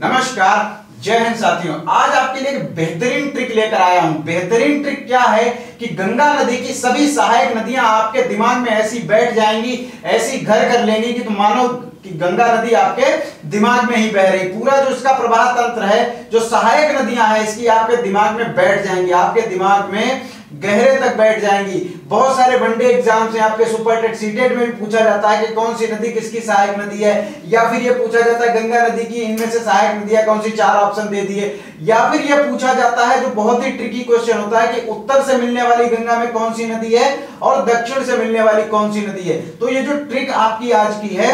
नमस्कार, जय हिंद साथियों। आज आपके लिए एक बेहतरीन ट्रिक लेकर आया हूं। बेहतरीन ट्रिक क्या है कि गंगा नदी की सभी सहायक नदियां आपके दिमाग में ऐसी बैठ जाएंगी, ऐसी घर कर लेंगी कि तुम मानो कि गंगा नदी आपके दिमाग में ही बह रही। पूरा जो इसका प्रवाह तंत्र है, जो सहायक नदियां हैं, इसकी आपके दिमाग में बैठ जाएंगी, आपके दिमाग में गहरे तक बैठ जाएंगी। बहुत सारे वनडे एग्जाम्स हैं, आपके सुपर टेट सीटेट में भी पूछा जाता है कि कौन सी नदी किसकी सहायक नदी है, या फिर ये पूछा जाता है गंगा नदी की इनमें से सहायक नदियां कौन सी, 4 ऑप्शन दे दिए। या फिर ये पूछा जाता है, जो बहुत ही ट्रिकी क्वेश्चन होता है, कि उत्तर से मिलने वाली गंगा में कौन सी नदी है और दक्षिण से मिलने वाली कौन सी नदी है। तो ये जो ट्रिक आपकी आज की है,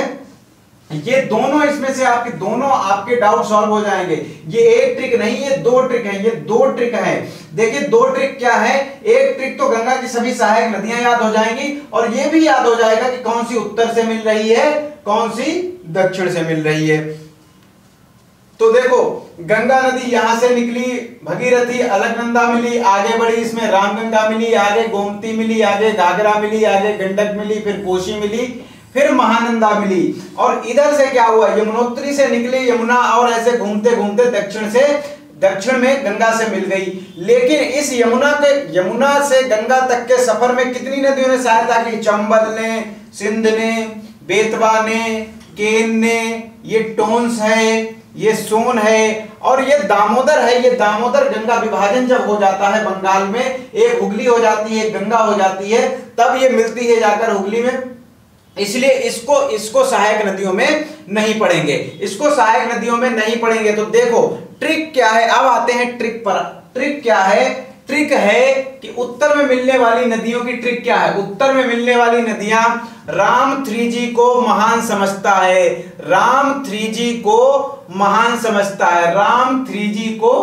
ये दोनों, इसमें से आपके दोनों आपके डाउट सॉल्व हो जाएंगे। ये एक ट्रिक नहीं, ये 2 ट्रिक है, ये 2 ट्रिक है। देखिए 2 ट्रिक क्या है। एक ट्रिक तो गंगा की सभी सहायक नदियां याद हो जाएंगी, और ये भी याद हो जाएगा कि कौन सी उत्तर से मिल रही है, कौन सी दक्षिण से मिल रही है। तो देखो, गंगा नदी यहां से निकली, भगीरथी, अलकनंदा मिली, आगे बढ़ी, इसमें रामगंगा मिली, आगे गोमती मिली, आगे घाघरा मिली, आगे गंडक मिली, फिर कोसी मिली, फिर महानंदा मिली। और इधर से क्या हुआ, यमुनोत्री से निकली यमुना, और ऐसे घूमते घूमते दक्षिण में गंगा से मिल गई। लेकिन इस यमुना से गंगा तक के सफर में कितनी नदियों ने सहायता की? चंबल ने, सिंध ने, बेतवा ने, केन ने, ये टोंस है, ये सोन है, और ये दामोदर है। ये दामोदर गंगा विभाजन जब हो जाता है बंगाल में, एक हुगली हो जाती है, एक गंगा हो जाती है, तब ये मिलती है जाकर हुगली में। इसलिए इसको सहायक नदियों में नहीं पढ़ेंगे, इसको सहायक नदियों में नहीं पढ़ेंगे। तो देखो ट्रिक क्या है, अब आते हैं ट्रिक पर। ट्रिक क्या है? ट्रिक है कि उत्तर में मिलने वाली नदियों की ट्रिक क्या है। उत्तर में मिलने वाली नदियां, राम 3G को महान समझता है, राम 3G को महान समझता है, राम 3G को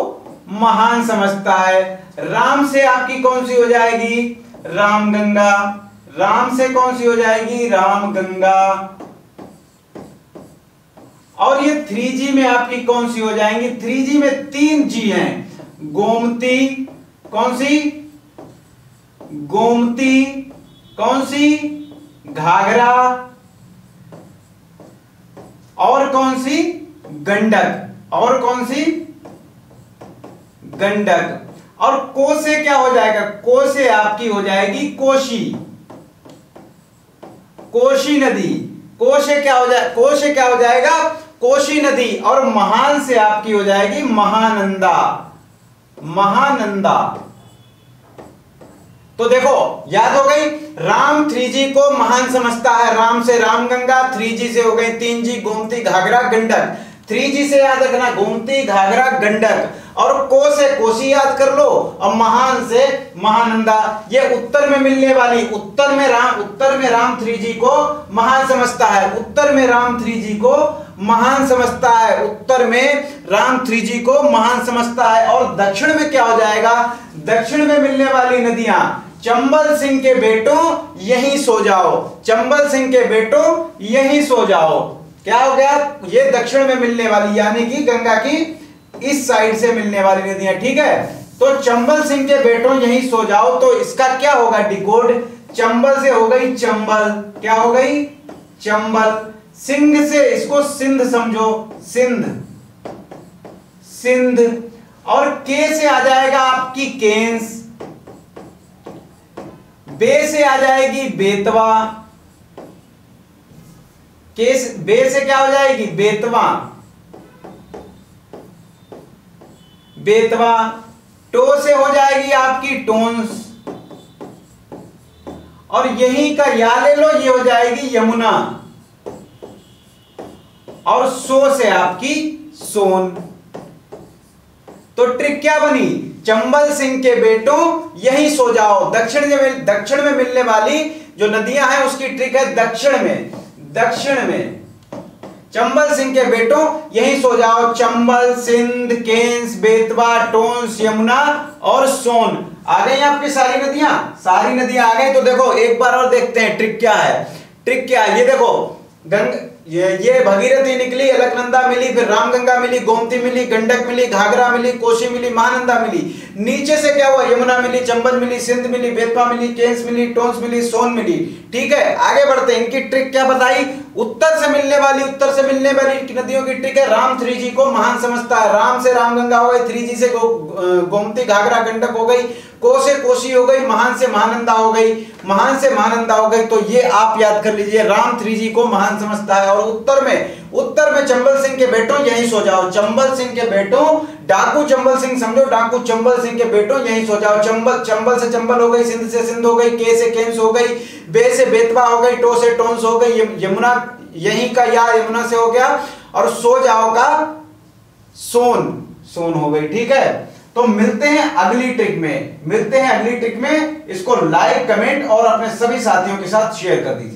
महान समझता है। राम से आपकी कौन सी हो जाएगी? रामगंगा। राम से कौन सी हो जाएगी? रामगंगा। और ये 3G में आपकी कौन सी हो जाएंगी? 3G में 3 G हैं। गोमती, कौन सी? गोमती, कौन सी? घाघरा, और कौन सी? गंडक, और कौन सी? गंडक। और को से क्या हो जाएगा? को से आपकी हो जाएगी कोशी, कोशी नदी। को से क्या हो जाए? को से क्या हो जाएगा? कोशी नदी। और महान से आपकी हो जाएगी महानंदा, महानंदा। तो देखो याद हो गई, राम 3G को महान समझता है, राम से रामगंगा, 3G से हो गई 3G, गोमती, घाघरा, गंडक। 3G से याद रखना गोमती, घाघरा, गंडक, और को से कोसी याद कर लो, और महान से महानंदा। ये उत्तर में मिलने वाली, उत्तर में राम 3G को महान समझता है, उत्तर में राम 3G को महान समझता है, उत्तर में राम 3G को महान समझता है। और दक्षिण में क्या हो जाएगा? दक्षिण में मिलने वाली नदियां, चंबल सिंह के बेटों यहीं सो जाओ, चंबल सिंह के बेटों यहीं सो जाओ। क्या हो गया? ये दक्षिण में मिलने वाली, यानी कि गंगा की इस साइड से मिलने वाली नदियां, ठीक है। तो चंबल सिंह के बेटों यहीं सो जाओ, तो इसका क्या होगा डिकोड? चंबल से हो गई चंबल, क्या हो गई? चंबल। सिंह से इसको सिंध समझो, सिंध, सिंध। और के से आ जाएगा आपकी केंस, बे से आ जाएगी बेतवा, बे से क्या हो जाएगी? बेतवा, बेतवा। टो से हो जाएगी आपकी टोंस, और यहीं का या ले लो, ये हो जाएगी यमुना। और सो से आपकी सोन। तो ट्रिक क्या बनी? चंबल सिंह के बेटों यहीं सो जाओ। दक्षिण में मिलने वाली जो नदियां हैं उसकी ट्रिक है दक्षिण में, दक्षिण में। चंबल सिंह के बेटों यहीं सो जाओ। चंबल, सिंध, केंस, बेतवा, टोंस, यमुना और सोन। आ गई आपकी सारी नदियां, सारी नदियां आ गई। तो देखो एक बार और देखते हैं ट्रिक क्या है। ट्रिक क्या है ये देखो, ये भगीरथी निकली, अलकनंदा मिली, फिर रामगंगा मिली, गोमती मिली, गंडक मिली, घाघरा मिली, कोसी मिली, महानंदा मिली। नीचे से क्या हुआ, यमुना मिली, चंबल मिली, सिंध मिली, बेतवा मिली, केंस मिली, टोंस मिली, सोन मिली। ठीक है, आगे बढ़ते हैं। इनकी ट्रिक क्या बताई, उत्तर से मिलने वाली नदियों की ट्रिक है, राम 3G को महान समझता है। राम से रामगंगा हो गई, 3G से गोमती घाघरा गंडक हो गई, को से कोसी हो गई, महान से महानंदा हो गई, महान से महानंदा हो गई। तो ये आप याद कर लीजिए, राम 3G को महान समझता है। और उत्तर में चंबल सिंह के बेटों यहीं सो जाओ, चंबल सिंह के बेटों, डाकू चंबल सिंह समझो, डाकू चंबल सिंह के बेटों यहीं सो जाओ। चंबल से चंबल हो गई, सिंध से सिंध हो गई, के से केंस हो गई, बे से बेतवा हो गई, टो से टोंस हो गई, यमुना यहीं का या यमुना से हो गया, और सो जाओ का सोन हो गई। ठीक है, तो मिलते हैं अगली ट्रिक में, इसको लाइक, कमेंट और अपने सभी साथियों के साथ शेयर कर दीजिए।